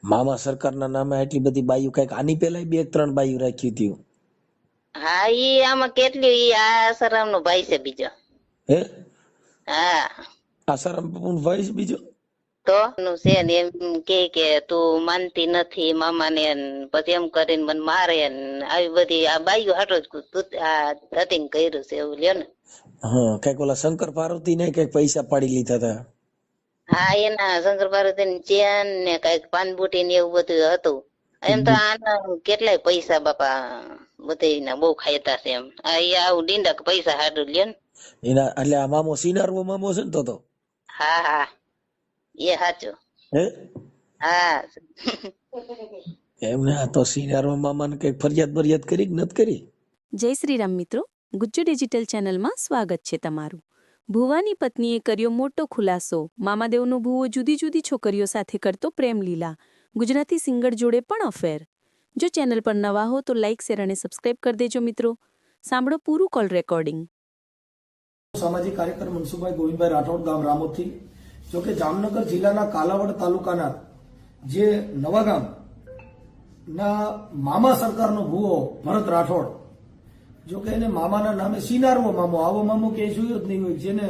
મામા સરકારના નામે આટલી બધી બાયું કઈક આની પેલા બે ત્રણ બાયું રાખ્યું હતું. હા ઈ આમાં કેટલી ઈ આસારામ નો ભાઈ છે બીજો. હે હા આસારામ બાપુ ભાઈ છે બીજો? તો નું છે ને એમ કે તું માનતી નથી મામાને ને પછી એમ કરીને મને મારે ને આવી બધી આ બાયું હાટો જ આ ધતિંગ કર્યું છે એવું લ્યો ને. હા કઈક ઓલા શંકર પાર્વતી ને કઈક પૈસા પાડી લીધા હતા. હા એના શંકર પાર્વતી ની ચેન ને કઈક પાનબુટી ને એવું બધું હતું. એમ તો આના કેટલાય પૈસા બાપા બધા બહુ ખાયતા છે એમ. આ આવું ડીંડક પૈસા હાટું લ્યો ને. એના એટલે આ મામો સિનારવો મામો છે ને તો હા હા એ સાચું. હે હા એમને આ તો સિનારવો મામાને કઈક ફરિયાદ કરી કે નથી કરી? જય શ્રી રામ મિત્રો, ગુજ્જુ ડિજિટલ ચેનલમાં સ્વાગત છે તમારું. ભુવાની પત્નીએ કર્યો મોટો ખુલાસો. મામાદેવનો ભુવો જુદી જુદી છોકરીઓ સાથે કરતો પ્રેમ લીલા. ગુજરાતી સિંગર જોડે પણ અફેર. જો ચેનલ પર નવા હો તો લાઇક શેર અને સબસ્ક્રાઇબ કરી દેજો મિત્રો. સાંભળો પૂરું કોલ રેકોર્ડિંગ. સામાજિક કાર્યકર મનસુખભાઈ ગોવિંદભાઈ રાઠોડ, ગામ રામોથી. જોકે જામનગર જિલ્લાના કાલાવડ તાલુકાના જે નવાગામ ના મામા સરકારનો ભુવો ભરત રાઠોડ, જોકે એને મામાના નામે સિનારવો મામો, આવો મામો ક્યાંય જોયો જ નહીં હોય. જેને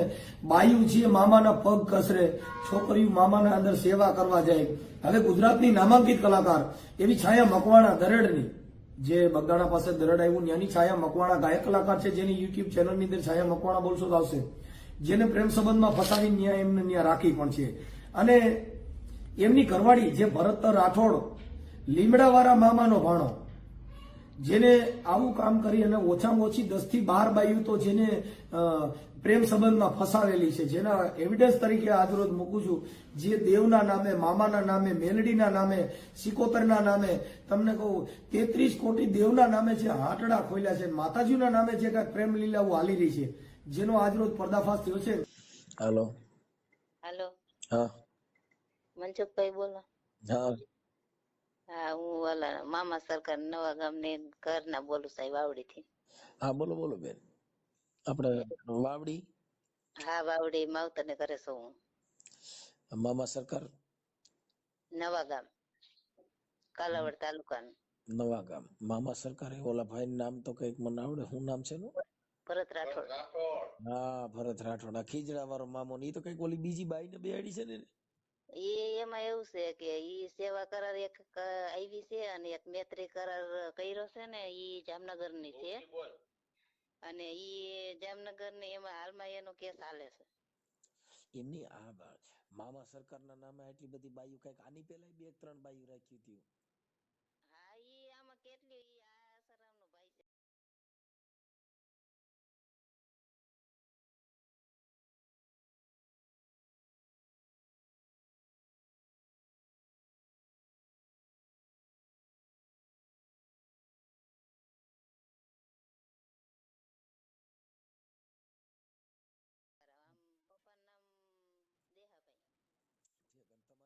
બાયું છે મામાના પગ કસરે, છોકરીઓ મામાના અંદર સેવા કરવા જાય. હવે ગુજરાતની નામાંકિત કલાકાર એવી છાયા મકવાણા દરેડની, જે બગદાણા પાસે દરડ આવ્યું ત્યાંની છાયા મકવાણા ગાયક કલાકાર છે, જેની યુટ્યુબ ચેનલની અંદર છાયા મકવાણા બોલશો તો આવશે. જેને પ્રેમ સંબંધમાં ફસાવી ન્યાય એમને ન્યા રાખી પણ છે. અને એમની ઘરવાળી જે ભરત રાઠોડ, લીમડાવાળા મામાનો ભાણો, જેને આવું કામ કરી અને ઓછામાં ઓછી 10 થી 12 બાયું તો જેને પ્રેમ સંબંધમાં ફસાવેલી છે, જેના એવિડન્સ તરીકે આજરોજ મૂકું છું. જે દેવના નામે, મામાના નામે, મેલડીના નામે, સિકોતરના નામે, તમને કહું 33 કોટી દેવના નામે જે હાટડા ખોલ્યા છે, માતાજીના નામે જે કાંઈક પ્રેમ લીલાઓ હાલી રહી છે, જેનો આજરોજ પર્દાફાશ થયો છે. હાલો. હાલો હા મનસુખભાઈ બોલો. હા હા હું ઓલા મામા સરકાર નવા ગામ ને ઘરના બોલું સાહેબ વાવડી થી. હા બોલો બોલો બેન. આપણે વાવડી હા વાવડી માવતર ને કરે છું હું. મામા સરકાર નવા ગામ કાલાવડ તાલુકાનું. નવા ગામ મામા સરકાર ઓલા ભાઈ નામ તો કઈક મને આવડે, શું નામ છે એનું? ભરત રાઠોડ. હા ભરત રાઠોડ. આ ખીજડા વાળો મામો ને ઈ તો કઈક ઓલી બીજી બાઈ ને બેહાડી છે ને? એમાં એવું છે કે ઈ સેવા કરાર એક આવી છે અને એક મૈત્રી કરાર કર્યો છે ને, ઈ જામનગર ની છે. અને ઈ જામનગર ને એમાં હાલમાં એનો કેસ હાલે છે. એમની આ મામા સરકારના નામે આટલી બધી બાયું કઈક આની પેલા બે ત્રણ બાયું રાખ્યું હતું. હા ઈ આમાં કેટલી ઈ આસારામ નો ભાઈ છે. પપ્પાનું નામ દેહાભાઈ. ઠીક. અને તમારી અટક?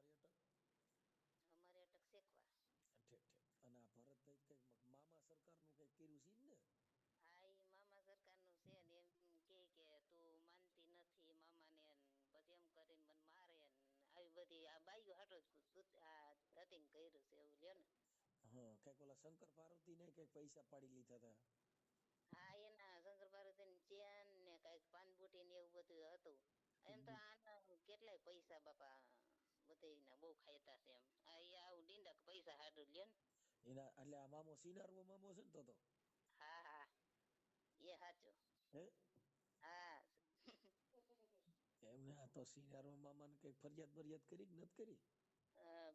અમારે અટક શેખવા. ઠીક ઠીક. અને આ ભરતભાઈ કઈક મામા સરકારનું કઈક કર્યું છે ને? હા ઈ મામા સરકાર નું છે ને એમ કે તું માનતી નથી મામાને પછી એમ કરીને મને મારે ને આવી બધી આ બાયું હાટો જ આ ધતિંગ કર્યું છે એવું લ્યો ને. હા કઈક ઓલા શંકર પાર્વતી ને કઈક પૈસા પાડી લીધા હતા. હા એના શંકર પાર્વતી ની ચેન ને કઈક પાનબુટી ને એવું બધું હતું. એમ તો આના કેટલાય પૈસા બાપા બધા બહુ ખાયતા છે એમ. આ આવું ડીંડક પૈસા હાટું લ્યો ને. એના એટલે આ મામો સિનારવો મામો છે ને તો હા હા એ સાચું. હે હા એમને આ તો સિનારવો મામાને કઈક ફરિયાદ કરી કે નથી કરી?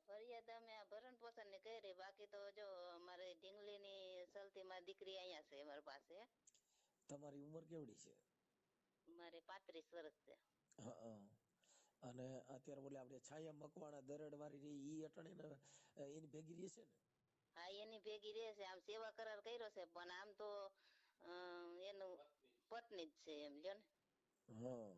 ફરિયાદ અમે આ ભરણ પોષણ ની કરી. બાકી તો જો અમારે ઢીંગલી ની સલતી માં દીકરી અહીંયા છે અમારી પાસે. તમારી ઉંમર કેવડી છે? મારે 35 વર્ષ છે. હા. અને અત્યારે બોલે આપણે છાયા મકવાણા દરડ વાળી રહી ઈ અટાણે એની ભેગી રહેશે ને? હા એની ભેગી રહેશે. આમ સેવા કરાર કર્યો છે પણ આમ તો એનું પત્ની જ છે એમ લ્યો ને. હા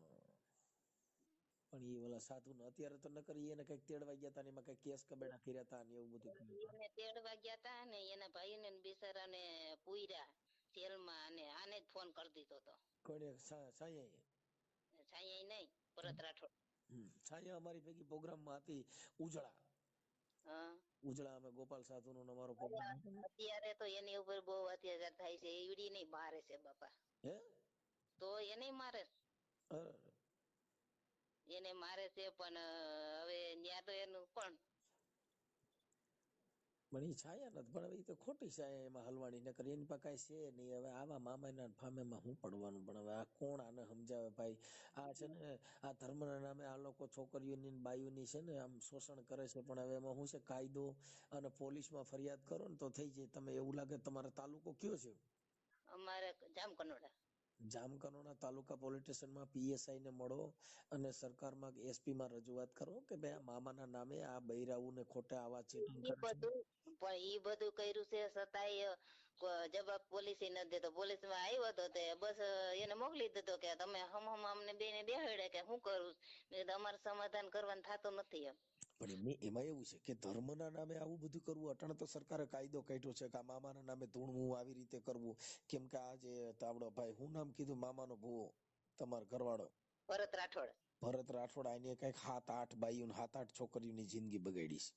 પણ એ ઓલા સાધુ ને અત્યારે તો ન કરી, એને કઈક તેડવા ગયા હતા ને એમાં કઈક કેસ કબેડા કર્યા હતા ને એવું બધું. એને તેડવા ગયા હતા ને એના ભાઈ ને બિચારા ને પૂર્યા જેલમાં અને આને જ ફોન કરી દીધો હતો. કોને? છાયા? છાયા નહીં, ભરત રાઠોડ. છાયા અમારી ભેગી પ્રોગ્રામમાં હતી ઉજળા. હા ઉજળા અમે ગોપાલ સાધુ નો અમારો પ્રોગ્રામ હતો ને. અત્યારે તો એની ઉપર બહુ અત્યાચાર થાય છે, ઈડી નહીં મારે છે બાપા, હે તો એને મારે અરે, એને મારે છે, પણ હવે ન્યા તો એનું કોણ. પણ એ છાયા નથી, પણ હવે ઈ તો ખોટી છાયા એમાં હલવાણી નકર એની પાસે કાંઈ છે નહીં. હવે આવા મામાના ફામેમાં શું પડવાનું? પણ હવે આ કોણ આને સમજાવે ભાઈ? આ છે ને આ ધર્મના નામે આ લોકો છોકરીઓની ને બાઈઓની છે ને આમ શોષણ કરે છે. પણ હવે એમાં શું છે, કાયદો અને પોલીસમાં ફરિયાદ કરો ને તો થઈ જાય. તમે એવું લાગે તમારો તાલુકો કયો છે? અમારે જામકંડોળા. જામકંડોળા તાલુકા પોલીસ સ્ટેશનમાં પીએસઆઈ ને મળો અને સરકારમાં એસપી માં રજૂઆત કરો કે ભાઈ આ મામાના નામે આ બૈરાઓને ખોટા આવા ચીટિંગ ઈ કરે છે. બધું પણ ઈ બધું કર્યું છે, છતાંય જવાબ પોલીસ નથી દેતો. પોલીસ માં આવ્યો હતો તે બસ એને મોકલી દીધો કે તમે હમ અમને બેને બેહાડે કે શું કરું. મેં કીધું અમારે સમાધાન કરવાનું થતું નથી એમ. પણ એમાં એવું છે કે ધર્મના નામે આવું બધું કરવું. અટાણે તો સરકારે કાયદો કાઢ્યો છે કે આ મામાના નામે ધૂણવું આવી રીતે કરવું. કેમ કે આ જે તાવડો ભાઈ હું નામ કીધું મામાનો ભૂવો તમારો ઘરવાળો ભરત રાઠોડ ભરત રાઠોડ, આને કઈક 7-8 બાઈઓ 7-8 છોકરીઓની જિંદગી બગાડી છે.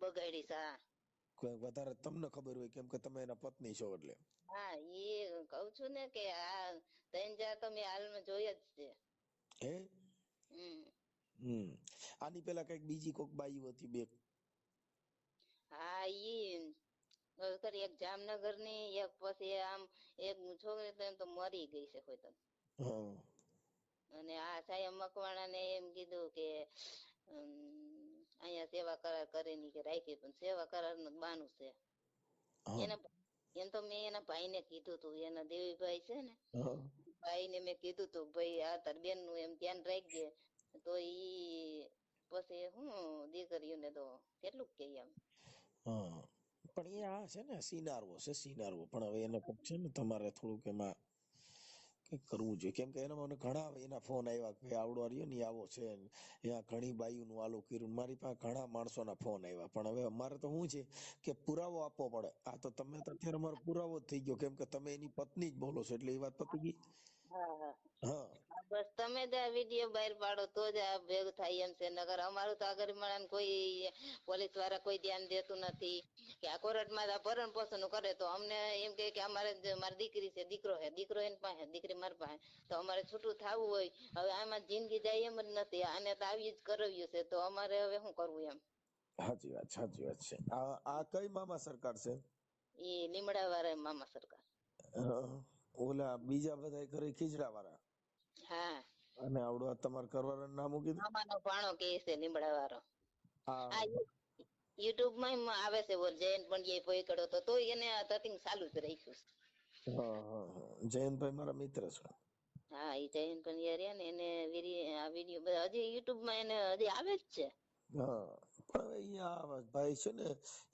બગાડી છે. હા કોઈ વધારે તમને ખબર હોય કેમ કે તમે એના પત્ની છો એટલે. હા એ કઉ છું ને કે આ 3-4 તો મેં હાલમાં જોયા જ છે. હે હમ આની પેલા કઈક બીજી કોક બાઈ હતી બે. હા ઈ એક જામનગર ની એક પછી આમ એક છોકરી તો એમ તો મરી ગઈ છે કોઈ તો. હા અને આ સાયમ મકવાણા ને એમ કીધું કે અહીંયા સેવા કરાર કરીને કે રાખી, પણ સેવા કરાર નું બાનું છે. હા એમ તો મેં એના ભાઈ ને કીધું તું, એના દેવીભાઈ છે ને હા ભાઈ ને મેં કીધું તું ભાઈ આ તાર બેન નું એમ ધ્યાન રાખજે. તો ઈ પછી હું દીકરીઓને તો કેટલું કે એમ. હા પણ એ આ છે ને સિનારવો છે, સિનારવો. પણ હવે એને કોક છે ને તમારે થોડુંક એમાં કઈક કરવું જોઈએ. કેમ કે એના મને ઘણા એના ફોન આવ્યા કે આવડો રહ્યો ને આવો છે, ત્યાં ઘણી બાઈઓ નું આલું કર્યું. મારી પાસે ઘણા માણસોના ફોન આવ્યા. પણ હવે અમારે તો શું છે કે પુરાવો આપવો પડે. આ તો તમે તો અત્યારે અમારો પુરાવો જ થઈ ગયો કેમ કે તમે એની પત્ની જ બોલો છો એટલે એ વાત પતી ગઈ. હા હા હા બસ તમે જ આ વિડીયો બહાર પાડો તો જ આ ભેગું થાય એમ છે. નગર અમારું તો આગળ મળે કોઈ પોલીસ વાળા કોઈ ધ્યાન દેતું નથી. કે આ કોર્ટમાં ભરણ પોષણ કરે તો અમને એમ કે અમારે મારી દીકરી છે, દીકરો હે, દીકરો એની પાસે, દીકરી મારી પાસે, તો અમારે છૂટું થવું હોય. હવે આમાં જિંદગી જાય એમ જ નથી. આને તો આવી જ કરાવ્યું છે, તો અમારે હવે શું કરવું એમ. સાચી વાત છે. આ કઈ મામા સરકાર છે? એ લીમડા વાળા મામા સરકાર. ઓલા બીજા બધા કરે ખીજડા વાળા. હા અને આવડું આ તમારા ઘરવાળાનું નામ શું કીધું? મામાનો ભાણો કે છે લીમડા વાળો. હા આ યુટ્યુબ માં આવે છે જયંત પંડ્યા પકડો તો એને ધતિંગ ચાલુ જ રાખ્યું છે. જયંતભાઈ મારા મિત્ર છે. હા એ જયંત પંડ્યા રહ્યા ને એને આ વિડીયો હજી યુટ્યુબ માં એને હજી આવે જ છે. હા પણ હવે અહીંયા ભાઈ છે ને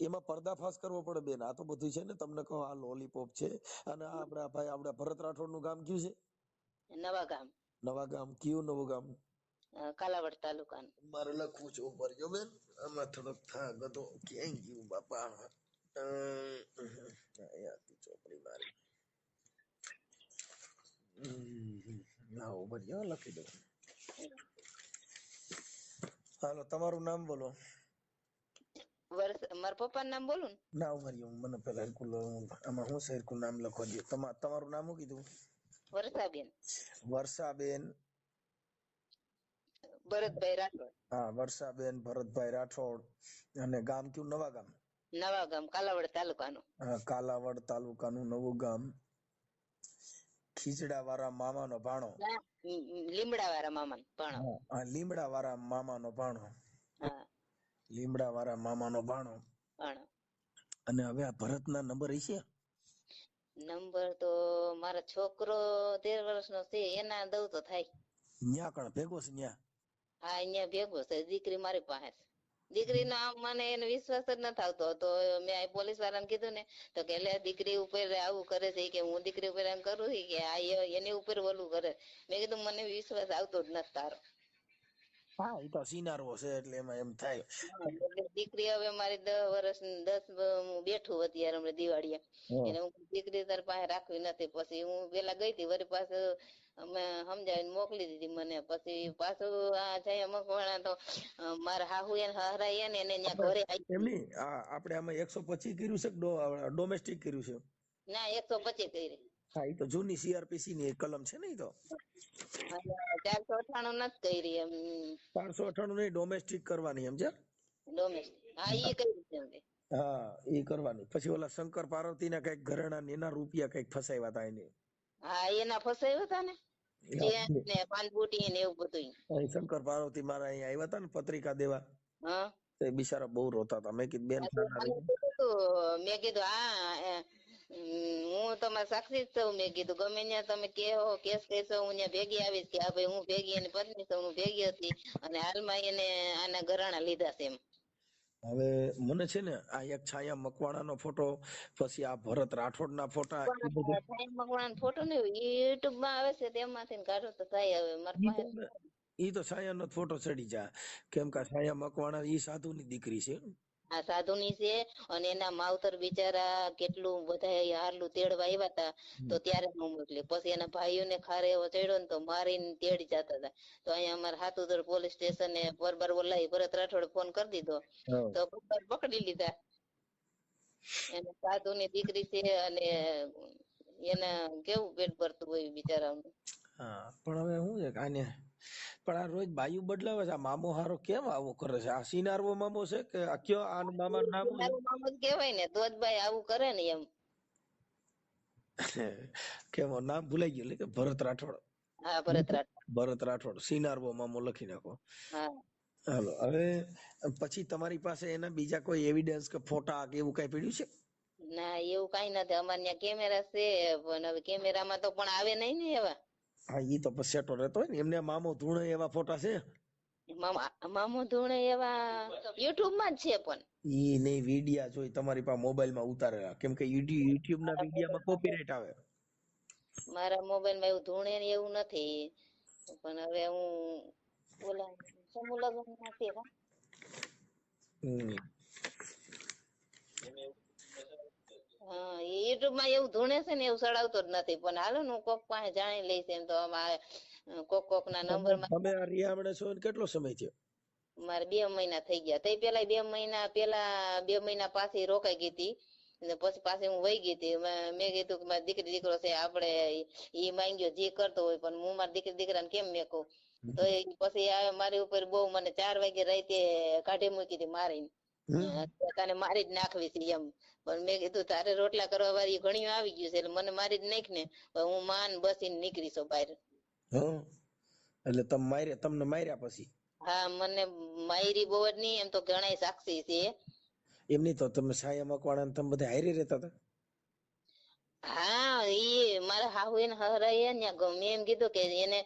એમાં પર્દાફાશ કરવો પડે બેન. આ તો બધું છે ને તમને કહો આ લોલીપોપ છે. અને આ આપડા ભાઈ આપડા ભરત રાઠોડ નું ગામ કયું છે? નવા ગામ. નવા ગામ કયું નવું ગામ? કાલાવડ તાલુકાનું. મારે લખવું છે ઉપર જો બેન. આમાં થોડોક થાક હતો. ક્યાંય ગયું બાપા? ચોપડી મારી લખી દઉં. હાલો તમારું નામ બોલો. મારા પપ્પાનું નામ બોલું ને? ના ઉભરી મને પેલા આમાં હું સરખું નામ લખવા દો. તમારું નામ શું કીધું? વર્ષાબેન. વર્ષાબેન ભરતભાઈ રાઠોડ. હા વર્ષાબેન ભરતભાઈ રાઠોડ. અને ગામ કયું? નવા ગામ. નવા ગામ કાલાવડ તાલુકાનું. કાલાવડ તાલુકાનું નવું ગામ. ખીચડા વાળા મામાનો ભાણો. લીમડા વાળા મામા ભાણો. લીમડા વાળા મામાનો ભાણો. હા લીમડા વાળા મામાનો ભાણો. ભાણો. અને હવે આ ભરત ના નંબર હશે? નંબર તો મારા છોકરો 13 વર્ષનો છે એના દઉં તો થાય. ન્યા કણ ભેગો છે ન્યા? હા અહીંયા ભેગો છે. દીકરી મારી પાસે. દીકરી નો મને એને વિશ્વાસ જ નથી આવતો. તો મેં પોલીસ વાળાને કીધું ને તો કે દીકરી ઉપર આવું કરે છે કે હું દીકરી ઉપર એમ કરું કે આ એની ઉપર ઓલું કરે. મેં કીધું મને વિશ્વાસ આવતો જ નથી તારો. હા એ તો સિનારવો છે એટલે એમાં એમ થાય. દીકરી હવે મારી 10 વર્ષ બેઠું અત્યારે દિવાળીએ એને હું દીકરી તાર પાસે રાખવી નથી. પછી હું પેલા ગઈ હતી વળી પાસે અમે સમજાવીને મોકલી દીધી મને. પછી પાછું આ જયા મકવાણા તો મારા હાહુ એને હરાય ને એને ત્યાં ઘરે આવી. એમની આપણે આમાં 125 કર્યું છે કે ડોમેસ્ટિક કર્યું છે? ના 125 કરી. હા, એ તો જૂની સીઆરપીસી ની કલમ છે ને, એ તો 498 નથી કરી એમ. 498 નહીં, ડોમેસ્ટિક કરવાની એમ છે. ડોમેસ્ટિક હા ઈ કરી છે એમ. હા, એ કરવાની. પછી ઓલા શંકર પાર્વતી ના કઈક ઘરેણા ને એના રૂપિયા કઈક ફસાવ્યા હતા એને. હા એના ફસાયો હતા ને, ચેન ને પાનબુટી ને એવું બધું. અહીં શંકર પાર્વતી મારા અહીંયા આવ્યા હતા ને પત્રિકા દેવા, હા તે બિચારા બહુ રોતા હતા. મેં કીધું બેન મેં કીધું હા હું તમારા સાક્ષી જ છું. મેં કીધું ગમે ત્યાં તમે કેવો કેસ કહેશો હું ત્યાં ભેગી આવીશ. કે હા ભાઈ હું ભેગી એની પત્ની છું, હું ભેગી હતી અને હાલમાં એને આના ઘરાણા લીધા છે એમ. હવે મને છે ને આ એક છાયા મકવાણા નો ફોટો, પછી આ ભરત રાઠોડ ના ફોટા, એ બધું ભગવાન ફોટો ને યુટ્યુબ માં આવે છે તેમાંથી કાઢો તો થાય. હવે મારી પાસે ઈ તો છાયા નો ફોટો ચડી જા, કેમ કે છાયા મકવાણા ઈ સાધુ ની દીકરી છે. આ સાધુ ની છે અને એના માવતર બિચારા કેટલું બધા હારલું તેડવા આવ્યા હતા તો ત્યારે હું મોકલી. પછી એના ભાઈઓને ખારે એવો ચડ્યો ને તો મારીને તેડી જતા હતા. તો અહીંયા અમારા હાથુદર પોલીસ સ્ટેશને બરબર બોલાવી ભરત રાઠોડ ફોન કરી દીધો તો પકડી લીધા. એને સાધુ ની દીકરી છે અને એને કેવું પેટ ભરતું હોય બિચારાનું. હા, પણ હવે શું છે આને, પણ આ રોજ બાયુ બદલાવે છે. આ મામો હારો કેમ આવો કરે છે? આ સિનારવો મામો છે કે આ કયો? આ મામા નામ મામો જ કહેવાય ને, દોધભાઈ આવું કરે ને એમ. કેમ નામ ભૂલાઈ ગયું કે ભરત રાઠોડ? હા ભરત રાઠોડ. ભરત રાઠોડ સિનારવો મામો લખી નાખો. હા હાલો, હવે પછી તમારી પાસે એના બીજા કોઈ એવિડન્સ કે ફોટા કે એવું કઈ પડ્યું છે? ના એવું કઈ નથી. અમારે ત્યાં કેમેરા છે પણ હવે કેમેરામાં તો પણ આવે નહીં ને એવા. હા, ઈ તો પછી સેટો રહેતો હોય ને. એમને મામો ધૂણે એવા ફોટા છે? મામો ધૂણે એવા યુટ્યુબ માં જ છે પણ ઈ નહીં, વિડિયા જોઈ તમારી પાસે મોબાઈલ માં ઉતારેલા, કેમ કે યુટ્યુબ ના વિડિયામાં કોપીરાઈટ આવે. મારા મોબાઈલ માં એવું ધૂણે ને એવું નથી. પણ હવે હું ઓલા સમૂહ લગ્ન માં છે. હા યુટ્યુબ માં એવું ધૂણે છે ને એવું સડાવતો જ નથી. પણ હાલો ને હું કોક પાસે જાણી લઈશ એમ. તો કોક ના નંબર માં. તમે આ રિયામણે છો ને કેટલો સમય થયો? મારે 2 મહિના થઈ ગયા. તે પેલા 2 મહિના પેલા 2 મહિના પાછી રોકાઈ ગઈ હતી ને પછી પાછી હું વહી ગઈ હતી. મેં કીધું કે મારી દીકરી દીકરો છે આપણે ઈ માંગ્યો જે કરતો હોય પણ હું મારી દીકરી દીકરાને કેમ મેકું. તો પછી મારી ઉપર બહુ મને 4 વાગે રાતે કાઢી મૂકી હતી મારીને. તને મારી જ નાખવી છે એમ. પણ મેં કીધું તારે રોટલા કરવા વાળી ઘણી આવી ગયું છે એટલે મને મારી જ નાખ ને. હું માન બસીને નીકળી છું બહાર. એટલે તમને માર્યા પછી? હા મને માયરી બહુ જ નહીં. એમ તો ઘણા સાક્ષી છે. એમની તો તમે છાયા મકવાણા તમે બધા હારે રહેતા હતા? હા ઈ મારા હાહુ એને હરાય ને મેં એમ કીધું કે એને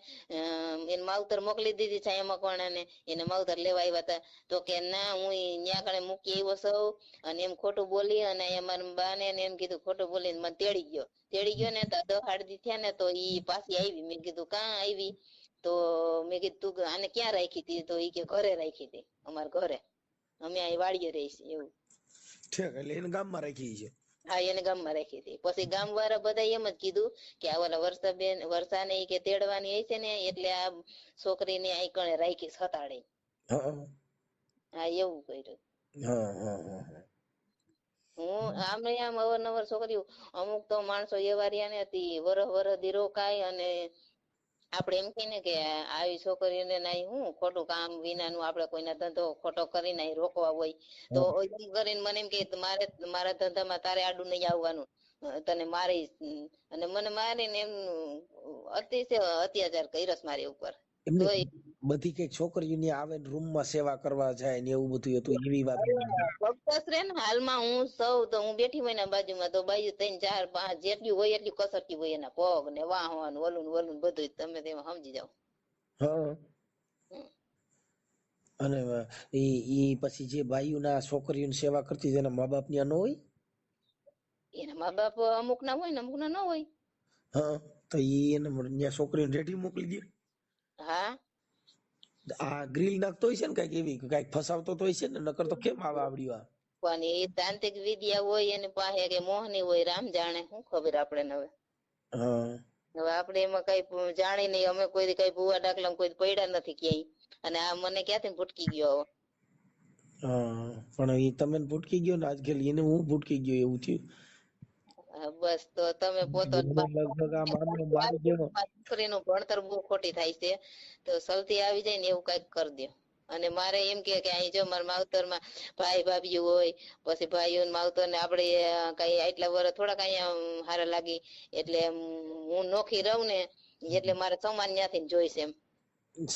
માવતર મોકલી દીધી છાયા મકવાણા ને. એને માવતર લેવા આવ્યા હતા તો કે ના હું ન્યા કણે મૂકી આવ્યો સૌ અને એમ ખોટું બોલી અને મારા બા ને એમ કીધું ખોટું બોલીને મને તેડી ગયો ને તો 10 દી થયા ને તો ઈ પાછી આવી. મેં કીધું કાં આવી? તો મેં કીધું તું આને ક્યાં રાખી હતી? તો ઈ કે ઘરે રાખી હતી, અમારા ઘરે. અમે અહીં વાડીએ રહીશ એવું. ઠીક, એટલે એને ગામમાં રાખી છે? હા એને ગામમાં રાખી હતી. પછી ગામ વાળા બધા એમ જ કીધું કે આ ઓલા વર્ષાને કે તેડવાની હશે ને એટલે આ છોકરીને અહીં કણે રાખી સતાડે. હા એવું કર્યું. હું આમ અવારનવાર છોકરીઓ અમુક તો માણસો એવા રહ્યા ને વરહ દી રોકાય અને આપડે એમ કહીએ ને કે આવી છોકરીઓને નહીં હું ખોટું કામ વિનાનું આપડે કોઈના ધંધો ખોટો કરીને રોકવા હોય તો એમ કરીને મને એમ કે મારા ધંધામાં તારે આડું નહીં આવવાનું, તને મારીશ. અને મને મારીને એમ અત્યાચાર કર્યો મારી ઉપર. બધી કઈ છોકરીઓ આવે રૂમ માં સેવા કરવા જાય ને એવું બધું હતું, એવી વાત? ચોક્કસ રે ને. હાલમાં હું સૌ તો હું બેઠી હોય ને બાજુમાં તો બાજુ 3, 4, 5 જેટલી હોય એટલી કસરતી હોય એના પગ ને વાહવાનું વલું બધું તમે તેમાં સમજી જાવ. અને ઈ પછી જે બાયુ ના છોકરીઓની સેવા કરતી એના મા બાપ ત્યાં ન હોય? એના મા બાપ અમુક ના હોય ને અમુક ના ન હોય. તો ઈ એને ત્યાં છોકરીઓને રેડી મોકલી દે? હા આ ગ્રીલ નાખતો હોય છે ને કઈક એવી કઈક ફસાવતો તો હોય છે ને, નકર તો કેમ આવે આવડ્યું? પણ એ તાંત્રિક વિદ્યા હોય એની પાસે કે મોહની હોય રામ જાણે, શું ખબર આપણે હવે. હવે આપણે એમાં કઈ જાણી નહીં, અમે કોઈ કઈ ભૂવા દાખલા કોઈ પડ્યા નથી ક્યાંય, અને આ મને ક્યાંથી ભૂટકી ગયો હવે. હા પણ એ તમે ભૂટકી ગયો ને આજકાલ એને હું ભૂટકી ગયો એવું થયું. બસ તો તમે પોતો એને લગભગ આ મામલો મારી ગયો. છોકરીનું ભણતર બહુ ખોટી થાય છે, તો સલતી આવી જાય ને એવું કઈક કરી દો. અને મારે એમ કે અહીં જો મારા માવતરમાં ભાઈ ભાભી હોય, પછી ભાઈઓ માવતર ને આપડે કઈ આટલા વર્ષ થોડાક અહીંયા હારા લાગી, એટલે હું નોખી રહું ને એટલે મારે સમાન ત્યાંથી જોઈશે એમ.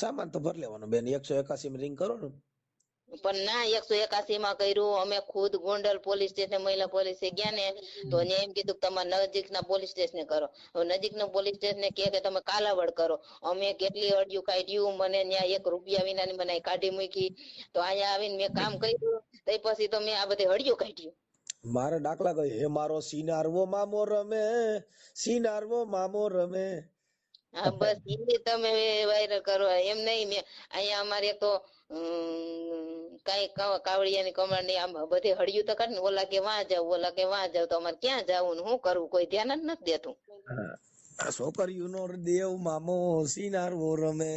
સામાન તો ભર લેવાનો બેન, 181 માં રિંગ કરો ને. પણ ના 181 માં કર્યું અમે ખુદ ગોંડલ પોલીસ સ્ટેશન મહિલા પોલીસે ગયા ને તો એને એમ કીધું કે તમારા નજીકના પોલીસ સ્ટેશન કરો. હવે નજીકના પોલીસ સ્ટેશન કે તમે કાલાવડ કરો. અમે કેટલી અરજીઓ કાઢ્યું, મને ત્યાં 1 રૂપિયા વિનાની મને કાઢી મૂકી. તો અહીંયા આવીને મેં કામ કર્યું, તો પછી તો મેં આ બધી હળિયું કાઢ્યું. મારે દાખલા કહે હે મારો સિનારવો મામો રમે, સિનારવો મામો રમે. હા બસ એ તમે વાયરલ કરો એમ નહીં. મેં અહીંયા અમારે તો કઈ કાવડિયાની કમળની આમ બધી હળિયું તો કાઢ ને, ઓલા કે વાં જાવ, ઓલા કે વાં જાવ, તો અમારે ક્યાં જવું ને શું કરવું કોઈ ધ્યાન જ નથી દેતું. છોકરીઓનો દેવ મામો સિનારવો રમે.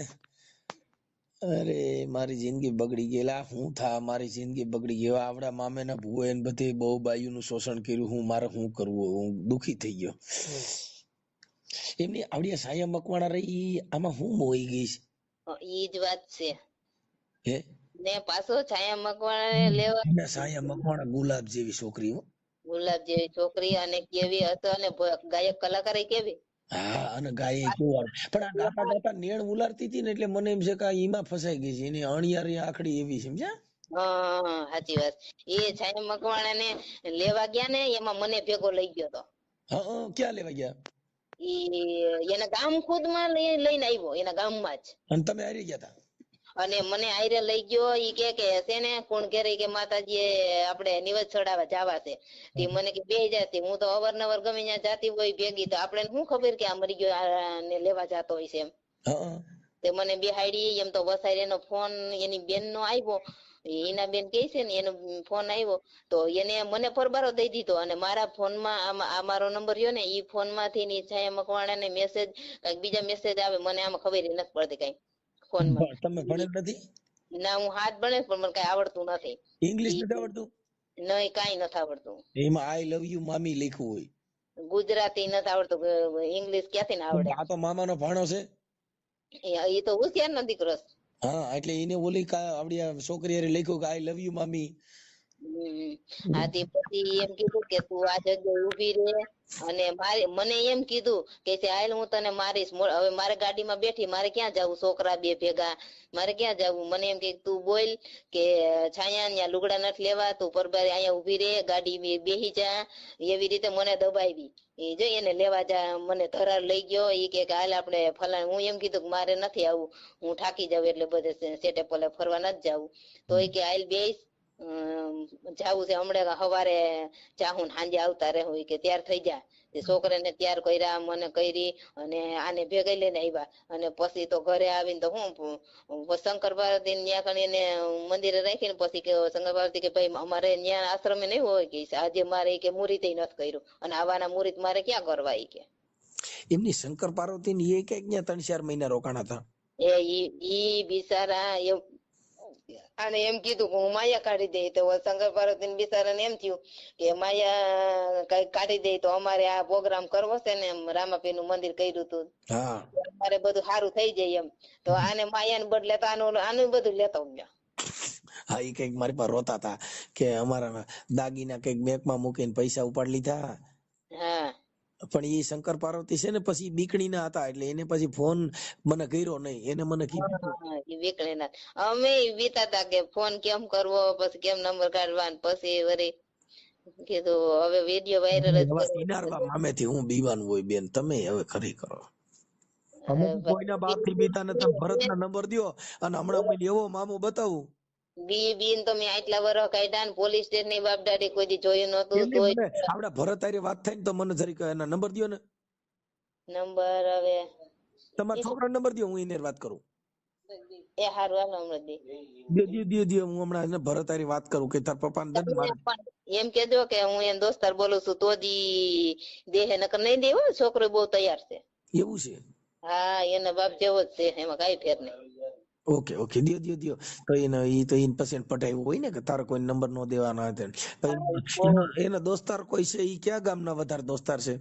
અરે મારી જિંદગી બગડી ગયેલા, હું થા મારી જિંદગી બગડી ગઈ. આવડા મામે ના ભૂએ ને બધી બહુ બાયું નું શોષણ કર્યું, હું મારે શું કરવું, હું દુખી થઈ ગયો. એમની આવડિયા સાયા મકવાણા રહી, આમાં હું મોઈ ગઈ ઈ જ વાત છે. હે ને પાછો છાયા મકવાણા લેવા, સાયા મકવાણા ગુલાબ જેવી છોકરી હો, ગુલાબ જેવી છોકરી, અને કેવી હતો, અને ગાયક કલાકાર કેવી. હા અને ગાય કેવું, પણ આ ગાતા ગાતા નેણ ઉલારતી હતી ને એટલે મને એમ છે કે એમાં ફસાઈ ગઈ છે, એની અણિયારી આખડી એવી સમજ્યા. હા સાચી વાત. એ છાયા મકવાણા ને લેવા ગયા ને એમાં મને ભેગો લઈ ગયો તો. હા ક્યાં લેવા ગયા? એના ગામ ખુદ માં લઈને આવ્યો, એના ગામમાં જ. અને તમે હારી ગયા હતા? અને મને આયરે લઈ ગયો. ઈ કે છે ને કોણ ઘરે કે માતાજી આપણે નિવેદ ચડાવવા જવા છે. તે મને કે બે જાતી, હું તો અવારનવાર ગમે ત્યાં જાતી હોય ભેગી, તો આપણે શું ખબર કે આ મરી ગયો ને લેવા જતો હોય છે એમ. તે મને બેહાડી એમ તો વસાઈ એનો ફોન એની બેન નો આવ્યો, એના બેન કે છે ને એનો ફોન આવ્યો, તો એને મને પરબારો દઈ દીધો, અને મારા ફોન માં આ મારો નંબર રહ્યો ને ઈ ફોન માંથી છાયા મકવાણા ને મેસેજ કઈક બીજા મેસેજ આવે, મને આમાં ખબર નથી પડતી કઈ ફોન માં. તમે ભણેલ નથી? ના હું હાથ ભણે પણ મને કઈ આવડતું નથી. ઇંગ્લિશ નથી આવડતું? નહીં કઈ નથી આવડતું. એમાં આઈ લવ યુ મામી લખ્યું હોય. ગુજરાતી નથી આવડતું, ઇંગ્લિશ ક્યાંથી ના આવડે. આ તો મામાનો ભાણો છે. એ તો હોશિયાર નો દીકરો છે. હા એટલે એને ઓલી આવડી છોકરી લખ્યું કે આઈ લવ યુ મામી. આથી પછી એમ કીધું કે તું આ જગ્યાએ ઉભી રહે, અને મને એમ કીધું કે હાલ હું તને મારીશ. હવે મારે ગાડીમાં બેઠી, મારે ક્યાં જવું, છોકરા બે ભેગા, મારે ક્યાં જવું. મને એમ કે તું બોલ કે છાયા ત્યાં લુગડા નથી લેવા, તું પરબારી અહીંયા ઉભી રહે, ગાડી બેહી જા. એવી રીતે મને દબાવી. એ જો એને લેવા જા, મને ધરાર લઈ ગયો. એ કે હાલ આપણે ફલાણ. હું એમ કીધું કે મારે નથી આવું, હું થાકી જાઉં એટલે બધે સેટે પલે ફરવા નથી જવું. તો એ કે હાલ બેસ, જાવું છે હમણાં સવારે જાહું, સાંજે આવતા રહેવું કે તૈયાર થઈ જા. છોકરાને તૈયાર કર્યા, મને કરી, અને આને ભેગા લઈને આવ્યા. અને પછી તો ઘરે આવીને તો હું શંકર પાર્વતી ત્યાં કણ એને મંદિરે રાખીને પછી કે શંકર પાર્વતી કે ભાઈ અમારે ત્યાં આશ્રમે નહીં હોય કે આજે મારે કે મુહૂર્ત નથી કર્યું, અને આવાના મુહૂર્ત મારે ક્યાં કરવા કે. એમની શંકર પાર્વતી ની એ કઈક ત્યાં 3-4 મહિના રોકાણા હતા. ઈ બિચારા અને એમ કીધું કે હું માયા કાઢી દઈ, તો શંકર પાર્વતી બિચારાને એમ થયું કે માયા કઈ કાઢી દઈ તો અમારે આ પ્રોગ્રામ કરવો છે ને, રામાપીર નું મંદિર કર્યું હતું, અમારે બધું સારું થઈ જાય એમ. તો આને માયા ને બદલે તો આનું બધું લેતો ગયા. હા એ કઈક મારી પાસે રોતા હતા કે અમારા દાગીના કઈક બેંકમાં મૂકીને પૈસા ઉપાડ લીધા. હા પણ એ શંકર પાર્વતી છે ને પછી બીકણી ના હતા, એટલે એને પછી ફોન મને કર્યો નહીં. એને મને કીધું અમે બીતા હતા કે ફોન કેમ કરવો, પછી કેમ નંબર કાઢવા, પછી વળી કીધું હવે વિડીયો વાયરલ મામેથી હું બીવાનું હોય બેન, તમે હવે ખરી કરો. કોઈના બાપ થી બીતા ને તમે ભરતના નંબર દ્યો, અને હમણાં એવો મામો બતાવું બીન તો મેં આટલા વર્ષ કાઢ્યા ને પોલીસ સ્ટેશન ની બાપ દાડી કોઈ જોયું નતું. આપડા ભરત હારે વાત થાય ને તો મને જરીક એના નંબર દ્યો ને. નંબર હવે તમારા છોકરા નંબર દ્યો, હું એને વાત કરું. એ હારું હાલો હમણાં દે હું હમણાં એને ભરત હારે વાત કરું કે તાર પપ્પા ને એમ કેજો કે હું એને દોસ્તાર બોલું છું તો જ દેહે નકર નહીં દેવો. છોકરો બહુ તૈયાર છે. એવું છે? હા એના બાપ જેવો જ છે, એમાં કઈ ફેર નહીં. ઓકે ઓકે, દ્યો દ્યો દ્યો. તો એને પછી પટાવ્યું હોય ને કે તારો કોઈ નંબર નો દેવાના હતા. એના દોસ્તાર કોઈ છે, ઈ ક્યાં ગામના વધારે દોસ્તાર છે?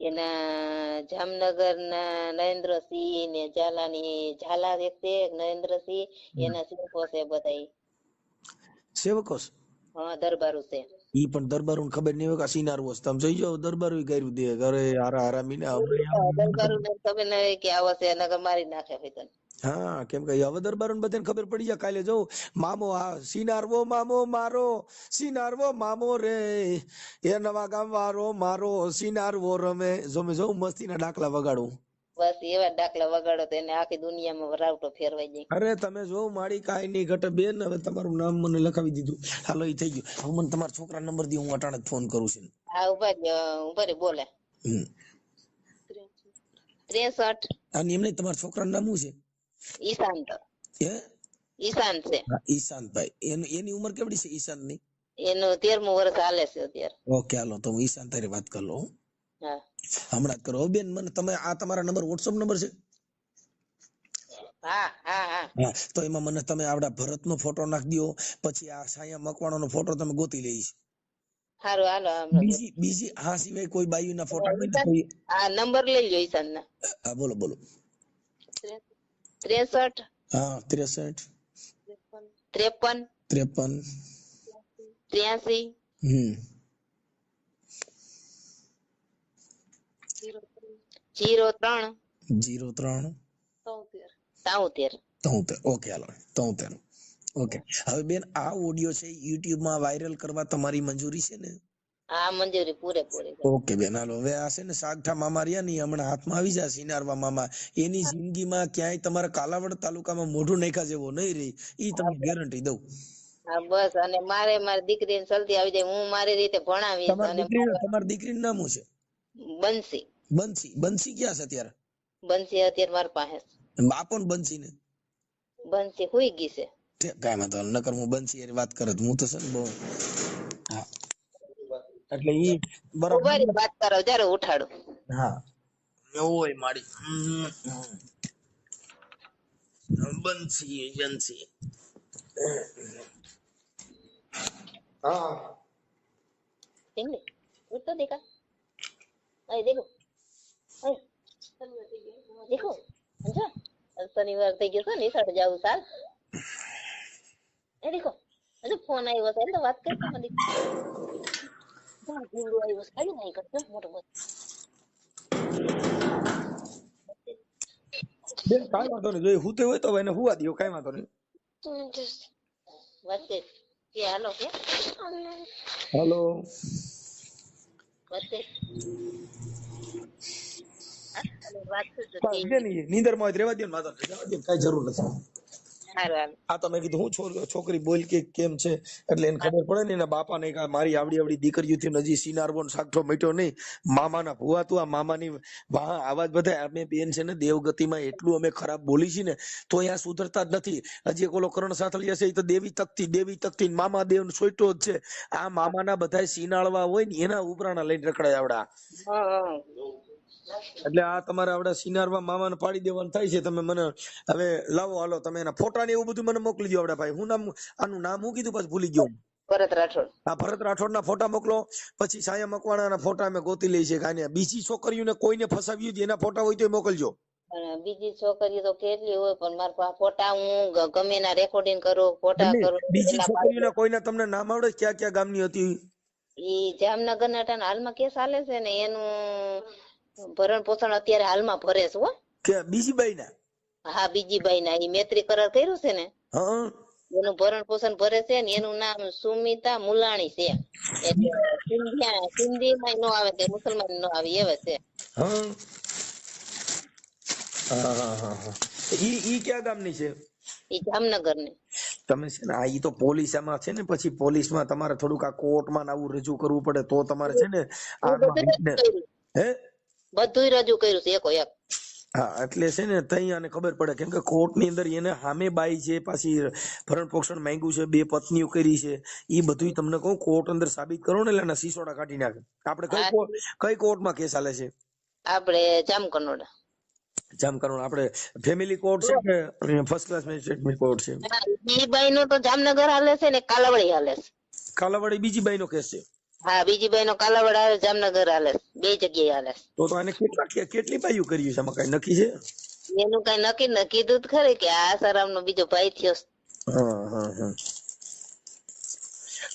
એના જામનગર ના નરેન્દ્રસિંહ ને ઝાલાની ઝાલા એક છે, નરેન્દ્રસિંહ એના શિલ્પો છે બધા. સેવકો છે? હા દરબારું છે. ઈ પણ દરબારું ખબર નહીં હોય કે સિનાર વસ. તમે જોઈ જાઓ દરબારું કર્યું દે ઘરે હારા હારા મીના દરબારું ને ખબર નહીં કે આવો છે, નગર મારી નાખે ભાઈ. હા, કેમ કે હવે દરબારું બધાને ખબર પડી જાય. કાલે જો મામો આ સિનારવો મામો મારો, સિનારવો મામો રે, એ નવા ગામ વાળો મારો સિનારવો રમે. જો મેં જોઉં મસ્તીના ડાકલા વગાડું. બસ એવા દાખલા વગાડો તો એને આખી દુનિયામાં રાવટો ફેરવાઈ જાય. અરે તમે જો મારી કાઈ નહીં ઘટે બેન. હવે તમારું નામ મને લખાવી દીધું. હાલો ઈ થઈ ગયું. હવે મને તમારા છોકરા નંબર દી, હું અટાણે જ ફોન કરું છું. હા ઉભા રે બોલે. 63 અને એમને તમારા છોકરાનું નામ શું છે? ઈશાંત. હે? ઈશાંત છે. હા, ઈશાંતભાઈ. એની ઉંમર કેવડી છે ઈશાંત ની? એનું 13મું વર્ષ હાલે છે અત્યારે. ઓકે હાલો, તો હું ઈશાંત તારી વાત કરી લઉં. હા હમણાં જ કરો. હવે બેન મને તમે આ તમારા નંબર વોટ્સઅપ નંબર છે? હા હા હા હા, તો એમાં મને તમે આવડા ભરતનો ફોટો નાખી દો. પછી આ સાયા મકવાણાનો ફોટો તમે ગોતી લઈશ. સારું હાલો. બીજી આ સિવાય કોઈ બાયુના ફોટા હોય તો કોઈ? આ નંબર લઈ લો ઈશાંત ના. હા બોલો બોલો. 63 હા 63 53 53 83 03 03 73. ઓકે હાલો 73. ઓકે. હવે બેન આ ઓડિયો છે યુટ્યુબ માં વાયરલ કરવા તમારી મંજૂરી છે ને? હા મંજૂરી પૂરેપૂરી. ઓકે બેન હાલો. હવે આ છે ને સાગઠા મામા રહ્યા ને હમણાં હાથમાં આવી જાય. સિનારવા મામા એની જિંદગીમાં ક્યાંય તમારા કાલાવડ તાલુકામાં મોઢું નાખ્યા જેવો નહીં રહી, ઈ તમને ગેરંટી દઉં. હા બસ. અને મારી દીકરીને જલ્દી આવી જાય, હું મારી રીતે ભણાવીશ. અને તમારી દીકરીનું નામ શું છે? બંસી. બંસી ક્યાં છે અત્યારે? બંસી અત્યારે મારી પાસે બાપો ને બંસી ને? બંસી હુઈ ગઈ છે. કાંઈ વાંધો નહીં. નકર હું બંસી હારે વાત કરત. હું તો છે ને બહુ. હા એટલે ઈ બરાબર વાત કરો જયારે ઉઠાડું. હા ઓય મારી બંસી. हाँ सिंगली उठ तो देखा अरे देखो अरे देखो अच्छा शनिवार થઈ ગયો છે ને સાડે જાવ સાલ એ देखो અરે ફોન આવ્યો છે એટલે વાત કરતા મને કોણ જીવડો આવ્યો છે ખાલી નહીં કરતો મોટો બસ બેન કાંઈ વાંધો નહીં. જો હુતે હોય તો એને હુવા દો. કાંઈ વાંધો નહીં. વાત કર કે હાલો કે હેલો વાત કર વાત કર નીંદર માં રહેવા દો ને. વાંધો નહીં, રહેવા દો ને, કાંઈ જરૂર નથી. હારું આ તો મેં કીધું હું છોકરી બોલ કે કેમ છે એટલે એને ખબર પડે ને. એના બાપા ને મારી આવડી દીકરીઓ થી હજી સિનારવો સાગઠો મીઠો નહીં. મામાના ભુવા તું આ મામાની વાહ આવાજ બધા. અમે બેન છે ને દેવગતિમાં એટલું અમે ખરાબ બોલી છીએ ને તો અહીંયા સુધરતા જ નથી. હજી એક ઓલો કરણ સાથળિયા છે એ તો દેવી તકતી મામા દેવ સોઈટો જ છે. આ મામાના બધા સિનાળવા હોય ને એના ઉપરાણા લઈને રખડાય આવડા. એટલે આ તમારે આવડા સિનારવા મામાને પાડી દેવાનું થાય છે. તમે મને હવે લાવો હાલો તમે એના ફોટા ને એવું બધું મને મોકલી દો આવડા ભાઈ. હું નામ આનું નામ હું કીધું પાછું ભૂલી ગયો. ભરત રાઠોડ. હા ભરત રાઠોડ ના ફોટા મોકલો. પછી સાયા મકવાણા ના ફોટા અમે ગોતી લઈ છે. કાને બીજી છોકરીઓને કોઈને ફસાવ્યું એના ફોટા હોય તો મોકલજો. બીજી છોકરીઓ તો કેટલી હોય પણ મારા પાસે ફોટા હું ગમે ના રેકોર્ડિંગ કરું ફોટા કરું. બીજી છોકરીઓને કોઈને તમને નામ આવડે ક્યાં ક્યાં ગામની હતી? ઈ જામનગર ના હાલમાં કેસ હાલે છે ને એનું ભરણ પોષણ અત્યારે હાલમાં ભરે છે. હો કે બીજી બાઈ ના? હા બીજી બાઈ ના. ઈ મૈત્રી કરાર કર્યું છે ને હા એનું ભરણ પોષણ ભરે છે ને એનું નામ સુમિતા મુલાણી છે. એટલે સિંધી માં નો આવે કે મુસલમાન નો આવે એવે છે. ઈ ક્યાં ગામની છે? ઈ જામનગર ની. તમે છે ને ઈ તો પોલીસ માં છે ને પછી પોલીસમાં તમારે થોડુંક આ કોર્ટમાં આવું રજૂ કરવું પડે તો તમારે છે ને હે બધું રજૂ કર્યું છે એકો એક. હા એટલે છે ને તઈ આને ખબર પડે. કેમ કે કોર્ટ ની અંદર એને સામે બાઈ છે પાછી ભરણ પોષણ માંગ્યું છે, 2 પત્નીઓ કરી છે. એ બધું તમને કહું કોર્ટ અંદર સાબિત કરો ને એટલે એના સિસોડા કાઢી નાખે. આપણે કઈ કોર્ટમાં કેસ હાલે છે? આપણે જામકંડોળા. જામકંડોળા આપણે ફેમિલી કોર્ટ છે કે ફર્સ્ટ ક્લાસ મેજિસ્ટ્રેટ કોર્ટ છે? બીજી બાઈ નું તો જામનગર હાલે છે ને કાલાવડી હાલે છે. કાલાવાડી બીજી બાઈ નો કેસ છે? હા, બીજી બાઈ નો કાલાવડ હાલે, જામનગર હાલે, બે જગ્યાએ હાલે. તો આને કેટલી બાઈઓ કર્યું છે? આમાં કઈ નક્કી છે? એનું કઈ નક્કી ન કીધું ખરી કે આ આસારામ નો બીજો ભાઈ થયો. હા.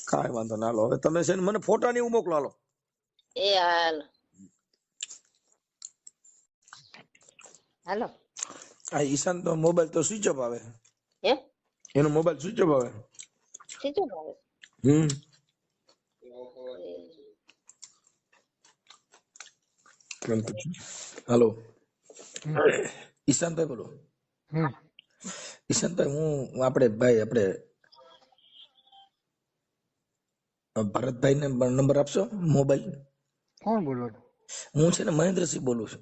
કાંઈ વાંધો ના લો. હવે તમે છે ને મને ફોટા ને એવું મોકલો. હાલો એ હાલ હાલો. આ ઈશાન તો મોબાઈલ તો સ્વિચ ઓફ આવે. હે? એનો મોબાઈલ સ્વિચ ઓફ આવે. સીધો આવે. કેમ પૂછ્યું? હાલો ઈશાનભાઈ બોલો. ઈશાનભાઈ હું આપણે ભરતભાઈ ને નંબર આપશો મોબાઈલ? કોણ બોલો? હું છે ને મહેન્દ્રસિંહ બોલું છું.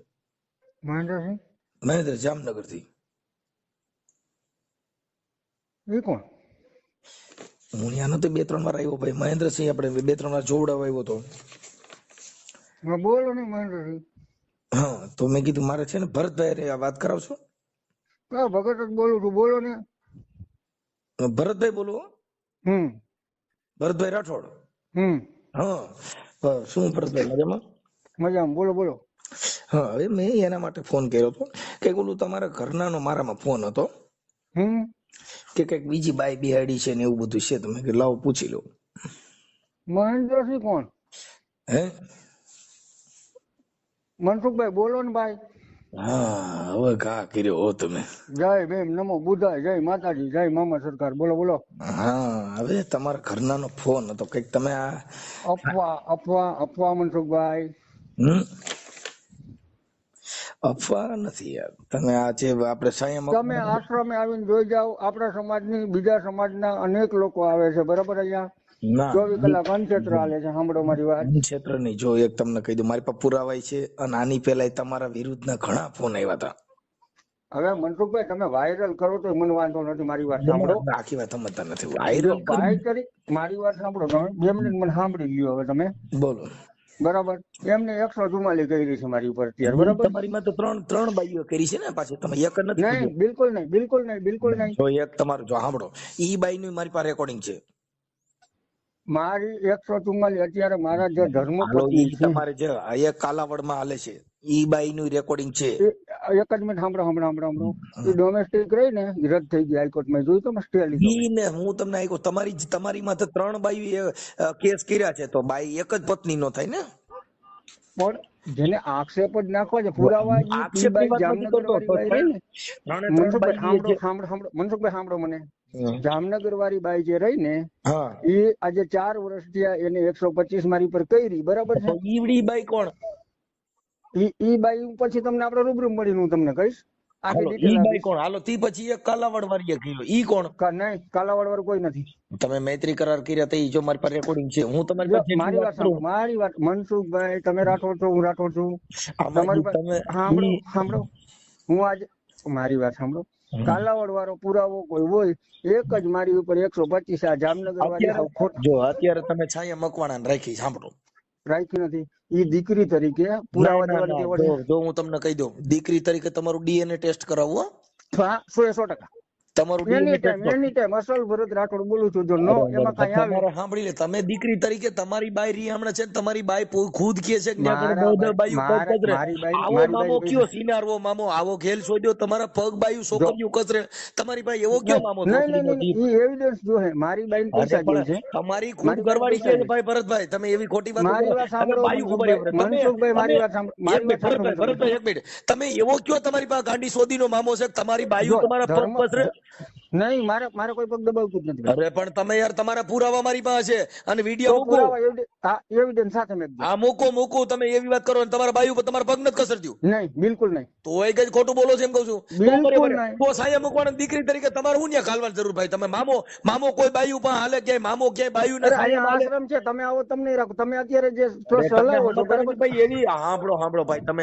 મહેન્દ્રસિંહ? મહેન્દ્ર જામનગર થી. એ કોણ? હું ત્યાં નતો 2-3 વાર આવ્યો ભાઈ. મહેન્દ્રસિંહ આપણે 2-3 વાર જોવડાવ આવ્યો હતો. બોલો ને મહેન્દ્રસિંહ. હા તો મેં કીધું મારે છે ને ભરતભાઈ આ વાત કરાવશો? હા, ભગત જ બોલું છું, બોલો ને. ભરતભાઈ બોલો. ભરતભાઈ રાઠોડ. હા શું ભરતભાઈ મજામાં? મજામાં, બોલો બોલો. હા હવે મેં એના માટે ફોન કર્યો હતો કે ઓલું તમારા ઘરનાનો મારામાં ફોન હતો કે કઈક બીજી બાઈ બિહાડી છે ને એવું બધું છે. તમે કે લાવો પૂછી લો. મહેન્દ્રસિંહ કોણ? હે મનસુખભાઈ બોલો ને ભાઈ. હા હવે ઘા કર્યો હો તમે. જય ભીમ, નમો બુદ્ધાય, જય માતાજી, જય મામા સરકાર, બોલો બોલો. હા હવે તમારા ઘરનાનો ફોન હતો કઈક તમે આ અફવા મનસુખભાઈ. અફવા નથી યાર. તમે આ જે આપણે સંયમ તમે આશ્રમે આવીને જોઈ જાઓ, આપણા સમાજની બીજા સમાજના અનેક લોકો આવે છે, બરાબર? અહીંયા 24 કલાક અનક્ષેત્ર હાલે છે. સાંભળો મારી વાત. ક્ષેત્ર નહીં જો એક તમને કહી દઉં, મારી પાસે પુરાવાય છે અને આની પહેલા તમારા વિરુદ્ધના ઘણા ફોન આવ્યા હતા. હવે મનસુખભાઈ તમે વાયરલ કરો તો મને વાંધો નથી, મારી વાત સાંભળો. આખી વાત સમજતા નથી. વાયરલ મારી વાત સાંભળો તમે, 2 મિનિટ મને સાંભળી લ્યો. હવે તમે બોલો. બરાબર, એમને 144 કરી છે મારી ઉપર અત્યારે, બરાબર? તમારી માં તો ત્રણ બાઈઓ કરી છે ને પાછી. તમે એક જ નથી. નહીં, બિલકુલ નહીં, બિલકુલ નહીં, બિલકુલ નહીં. જો એક તમારું જો સાંભળો, ઈ બાઈ નું મારી પાસે રેકોર્ડિંગ છે. મારી 144 અત્યારે મારા જે ધર્મપત્ની છે, તમારે જે એક કાલાવડ માં હાલે છે ઈ બાઈ નું રેકોર્ડિંગ છે. એક જ મિનિટ સાંભળો. એ ડોમેસ્ટિક રહી ને રદ થઈ ગઈ હાઈકોર્ટમાં, જોયું તમે સ્ટે લીધો. ને હું તમને આપ્યો, તમારી માથે 3 બાઈ કેસ કર્યા છે, તો બાઈ એક જ પત્ની નો થાય ને? પણ જેને આક્ષેપ જ નાખવા છે, પુરાવા જામનગર વાળી બાઈ રહી ને, મનસુખભાઈ સાંભળો મને. જામનગર વાળી બાઈ જે રહી ને, એ આજે 4 વર્ષ થયા, એને 125 મારી પર કરી, બરાબર છે? ઈવડી બાઈ કોણ? ઈ બાઈ પછી તમને આપણે રૂબરૂ મળીને હું તમને કહીશ. ઈ બાઈ કોણ? હાલો તી પછી એક કાલાવડ વાળી કર્યો, ઈ કોણ? નહીં, કાલાવડ વાળું કોઈ નથી. તમે મૈત્રી કરાર કર્યા તો જો મારી પાસે રેકોર્ડિંગ છે. હું તમારી પાસે મારી વાત મનસુખભાઈ, તમે રાઠોડ છો, હું રાઠોડ છું. તમારી પાસે સાંભળો, હું આજ મારી વાત સાંભળો. કાલાવડ વાળો પુરાવો કોઈ હોય, એક જ મારી ઉપર 125 આ જામનગર વાળી જો અત્યારે તમે છાયા મકવાણા રાખી, સાંભળો, રાખી નથી. એ દીકરી તરીકે પુરાવા દેવાની. જો હું તમને કહી દઉં, દીકરી તરીકે તમારું ડીએનએ ટેસ્ટ કરાવવું. 100% તમારું એની ટાઈમ અસલ ભરત રાઠોડ બોલું છું. જો નો એમાં કઈ આવે, સાંભળી લે. તમે દીકરી તરીકે તમારી બાઈ રીહામણા છે, તમારી બાઈ ખુદ કે છે કે આવો મામો કયો સિનારવો મામો આવો ઘેલ શોધ્યો, તમારા પગ બાયું છોકરીઓ કચરે, તમારી બાઈ એવો કયો મામો? એવિડન્સ જો હે મારી બાઈ પૈસા જે છે, તમારી ખુદ ઘરવાળી છે ભાઈ ભરતભાઈ. તમે એવી ખોટી વાત મારી વાત સાંભળો મનસુખભાઈ, મારી વાત સાંભળો. ભરતભાઈ એક મિનિટ, તમે એવો કયો તમારી પાસે ગાંડી શોધીનો મામો છે, તમારી બાયું તમારા પગ કચરે? નહીં, મારે કોઈ પગ દબાવતું જ નથી. અરે પણ તમે યાર, તમારા પુરાવા મારી પાસે છે અને વિડીયો મૂકો, એવિડન્સ સાથે મેં આ મૂકો. તમે એવી વાત કરો તમારા બાઈ ઉપર તમારા પગ નથી કસરતું? નહીં, બિલકુલ નહીં. તો એ કઈ ખોટું બોલો છો એમ કહું છું. તો સાયા મૂકવાની દીકરી તરીકે તમારે શું ત્યાં ખાલવાની જરૂર ભાઈ? તમે મામો કોઈ બાઈ ઉપર હાલે, ક્યાંય મામો ક્યાંય બાઈ ને આશ્રમ છે, તમે આવો, તમને રાખો. તમે અત્યારે જે ટ્રસ્ટ હલાવો છો, બરાબર ભાઈ? એવી સાંભળો ભાઈ, તમે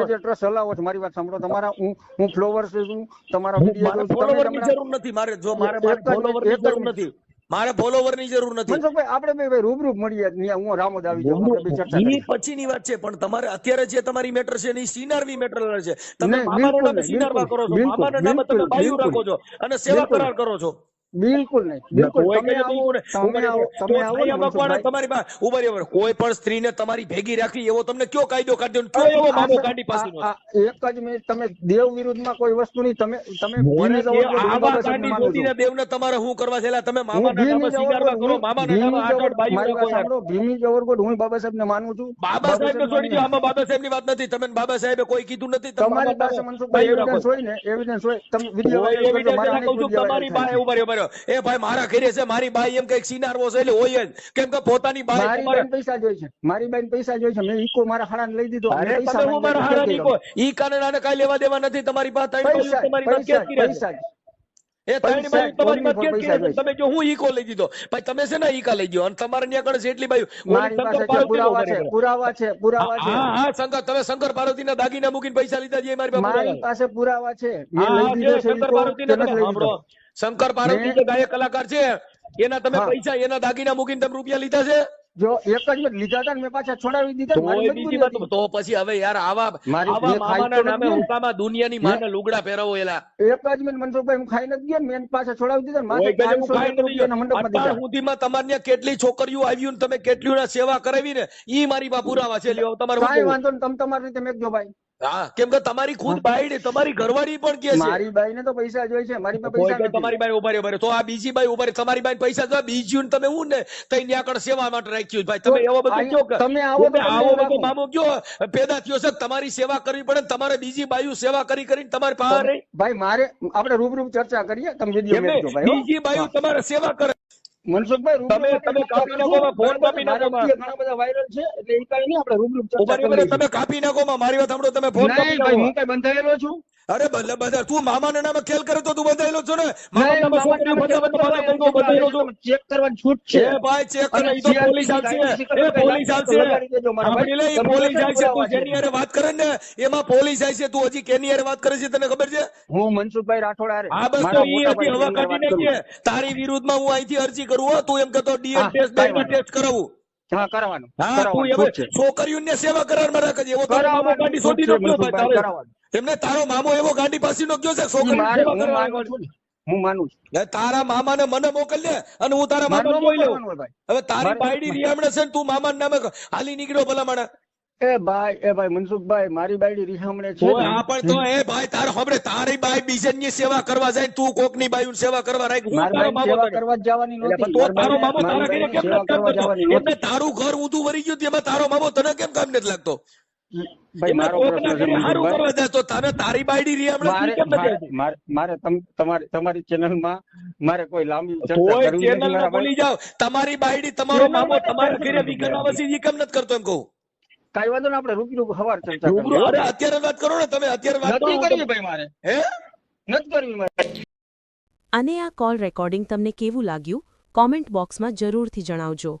જે ટ્રસ્ટ હલાવો છો, મારી વાત સાંભળો. તમારા હું ફ્લોવર છું, તમારા વિડીયો ફોલોવર ની જરૂર નથી મારે. જો મારે ફોલોવર ની જરૂર નથી. મારે ફોલોવર ની જરૂર નથી. મનસુખભાઈ આપણે બે રૂબરૂ મળીએ, ત્યાં હું રામોદ આવી જાઉં, આપણે બે ચર્ચા ઈ કરીએ. પછીની વાત છે, પણ તમારે અત્યારે જે તમારી મેટર છે એ સીનારવી મેટર છે. તમે નહીં, મામાના બિલકુલ નામે નહીં, સીનારવા કરો છો, બિલકુલ, મામાના નામે તમે બિલકુલ, બાયું બિલકુલ. રાખો છો અને સેવા બિલકુલ. કરાર કરો છો. બિલકુલ નહીં, બિલકુલ. કોઈ તમે કહે આવો, બિલકુલ નહીં. તમે આવો, તમે તો આવો ને છાયામાં કોણે મનસુખભાઈ. તમારી પાસે ઉભા રહ્યો? કોઈ પણ સ્ત્રીને તમારી ભેગી રાખવી એવો તમને કયો કાયદો કાઢ્યો ને કયો એવો મામો કાઢી પાસીનો? એક જ મિનિટ, તમે દેવ વિરુદ્ધમાં કોઈ વસ્તુ નહીં, તમે મને ભીની જવરગોટ હું આવા બાબા સાહેબને ગાંડી માનું છું. જોતીના દેવને તમારે શું કરવા છે? તમે હું મામાના નામે ભીની સીનારવા કરો, જવરગોટ, મામાના નામે આઠ આઠ બાયું મારી રાખો વાત યાર. સાંભળો, ભીની જવરગોટ હું બાબા સાહેબને માનું છું. બાબા સાહેબ છોડી દો, આમાં બાબા સાહેબ ની વાત નથી. તમે બાબા સાહેબે કોઈ કીધું નથી. તમે તમારી મામાના પાસે નામે મનસુખભાઈ બાયું રાખો. એવિડન્સ હોય ને, એવિડન્સ હોય, તમે વિડીયો કોઈ વાયરલ કરજો, evidence મારા ના કહું અનેક છું. વિડીયો તમારી વાયરલ થાય બાએ ઉભા રહ્યો. એ ભાઈ મારા ઘરે છે, મારી બાઈ એમ કઈક સીનારવો છે એટલે હોય જ. કેમ કે પોતાની બાઈ મારી તમારે બેન પૈસા જોઈ છે, મારી બેન પૈસા જોઈ છે, મેં ઈકો મારા હાડાને લઈ દીધો, મેં અરે પૈસા તમે હું મારા માંગ્યા, હારા ખેતી નીકો ઈ કારણે આને કાંઈ લેવા દેવા નથી. તમારી પાસે ત્રણ બાયું પૈસા, તમારી પાસે પૈસા, કેસ કર્યા છે. પૈસા જ. એ ત્રણ પૈસા બાયું તમારી only પાસે for કેસ પૈસા કર્યા છે. તમે જો હું ઈકો લઈ દીધો ભાઈ, તમે છે ને ઈકા લઈ ગયો અને તમારે ત્યાં કણે છે એટલી બાયું મારી પાસે છે, પુરાવા છે, પુરાવા છે, પુરાવા છે. હા હા શંકર, તમે શંકર પાર્વતીના દાગીના મૂકીને પૈસા લીધા છે. મારી પાસે મારી પુરાવા પાસે પુરાવા છે, મેં હા, લઈ હા, દીધો છે. છે શંકર ઈકો, પાર્વતીના કે નથી તમે લઈ સાંભળો. દીધો? શંકર પાર્વતી મેં- જે ગાયક કલાકાર છે એના તમે હા. પૈસા, એના દાગીના મૂકીને તમે રૂપિયા લીધા છે. જો એક જ મિનિટ લીધા હતા ને મેં પાછા છોડાવી દીધા ને, મારી તોય બીજી મજબૂરી વાત, હતી. તો પછી હવે યાર આવા મારી આવા મેં ખાઈ તો મામાના નામે નથી ને. હુકામાં દુનિયાની માને લુગડા પહેરાવો એલા. એક જ મિનિટ મનસુખભાઈ, હું ખાઈ નથી ગયા ને, મેં પાછા છોડાવી દીધા ને, માથે કોઈ ગજબ 500 ખાઈ નથી રૂપિયાના મંડપમાં અત્યાર દીધા. સુધીમાં તમારે ત્યાં કેટલી છોકરીઓ આવ્યું ને તમે કેટલીઓના સેવા કરાવી ને ઈ મારી પાસે પુરાવા છે. લ્યો તમારે શું કાંઈ કહેવું? વાંધો નહીં, તમે તમારી રીતે મેકજો ભાઈ. હા, કેમ કે તમારી ખુદ બાઈ તમારી ઘરવાળી પણ કે છે. મારી બાઈને તો પૈસા જોઈ છે, મારી પાસે કોઈ પૈસા કે નથી. તમારી બાઈ ઉભા રહ્યો તો આ બીજી બાઈ ઉભા રહી, તમારી બાઈ પૈસા જો બીજી ને તમે હું ને તઈ ન્યા આગળ સેવા માટે રાખ્યું ભાઈ. તમે એવો બધો કયો કે તમે આવો તો તમે તમને આવો બધો રાખું. મામો કયો પેદા થયો છે? તમારી સેવા કરવી પડે ને તમારે બીજી બાયું સેવા કરી કરીને તમારે પાસે રહી. ભાઈ મારે આપણે રૂબરૂ ચર્ચા કરીએ, તમે વિડીયો એમને મેકજો ભાઈ, હો. બીજી બાયું તમારે સેવા કરે. મનસુખભાઈ રૂબરૂ તમે આપણે કાપી ચર્ચા નાખો, કરશું. ફોન કાપી નાખો. મારા વિડીયો ઘણા બધા વાયરલ છે, એટલે એ કાંઈ નહીં, આપણે રૂબરૂ ચર્ચા ઉભા કરી રહ્યો, લઈશું. તમે કાપી નાખો માં મારી વાત સાંભળો, તમે ફોન નહીં કાપી ભાઈ, હું નાખો. કઈ બંધાયેલો છું? અરે ભલે બધા તું મામાના નામે ખેલ કરે તો તું બંધાયેલો છો ને? નહીં, મામાના નામે છોકરીઓ મામાના ફસાવે તો નામે પાછો બંધાયેલો છો. ચેક કરવાની છૂટ છે. એ ભાઈ ચેક કરે, અને ઈ તો CRPC પોલીસ આવશે. કાયદેસર એ પોલીસ આવશે. લગાડી દેજો મારા ભાઈ. સાંભળી લે, ઈ તમે પોલીસ કેટલા આવશે. તું પુરાવા છે? જેની હારે વાત કરે ને એમાં પોલીસ આવશે. તું હજી કેની હારે વાત કરે છે તને ખબર છે? હું મનસુખભાઈ રાઠોડ હારે હા બસ તો મારા ઈ મોટા હજી હવા ભાઈ કાઢી વાત કરું. નાખીએ. તારી વિરુદ્ધમાં હું અહીંથી અરજી કરું હો. તું એમ કહેતો ડીએન હા, ટેસ્ટ કાંઈ બેબી ટેસ્ટ કરાવું. હા, કરવાનું. હા તું કરવાનું હવે છૂટ છે. છોકરીઓને સેવા કરારમાં રાખજે. એવો તારો મામો કરાવવાનું ગાંડી છૂટ શોધી છે, નો ગયો ભાઈ મનસુખભાઈ, તારે. કરાવવાનું. એમને તારો મામો એવો ગાંડી પાસીનો ગયો છે છોકરીઓને મારે સેવા હું કરવા માનું છું ને. હું માનું છું. એ તારા મામાને મને મોકલજે અને હું તારા મારે મામાને ન જોઈ લઉં. મોકલવાનું હોય ભાઈ. હવે તારી મારે બાયડી રિયામણે છે ને તું મામાના નામે હાલી નીકળ્યો ભલા માણે. એ ભાઈ મનસુખભાઈ, મારી બાયડી રિહામણે છે ઓય ને. આ પણ તો એ ભાઈ તારો હમણે તારી બાઈ બીજાની સેવા કરવા જાય ને તું કોકની બાઈની સેવા કરવા રાખ. હું મારી તારો બાઈ મામો સેવા તને. કરવા જ જવાની એટલે નહોતી. પણ તો તારો મામો મારી તારા ઘરે બાઈને કેમ સેવા નથી કરવા કરતો? જવાની એમને નહોતી. તારું ઘર ઊંધું વળી ગયું તેમાં તારો મામો તને કેમ કામ નથી લાગતો? ભાઈ એમને મારો કોકના પ્રશ્ન છે ઘરે હારું મનસુખભાઈ. કરવા જાય તો તને તારી બાયડી રિયામણે મારે તું કેમ નથી આવતી? તમારી ચેનલમાં મારે કોઈ લાંબી ચર્ચા તોય કરવી નથી ચેનલને મારા ભૂલી ભાઈ. જાવ. તમારી બાયડી તમારો ચેનલમાં મામો તો તમારા ચર્ચા ઘરે નથી વિઘન કરવી. આવશે ઈ કેમ નથી કરતો એમ કહું. કાંઈ વાંધો નહીં, આપણે રૂબરૂ હવાર ચર્ચા રૂબરૂ કરીએ. અરે અત્યારે વાત કરો ને તમે. અત્યારે વાત નથી કરો કરવી ભાઈ મારે. હે નથી કરવી મારે. અને આ કોલ રેકોર્ડિંગ તમને કેવું લાગ્યું? કોમેન્ટ બોક્સમાં જરૂરથી જણાવજો.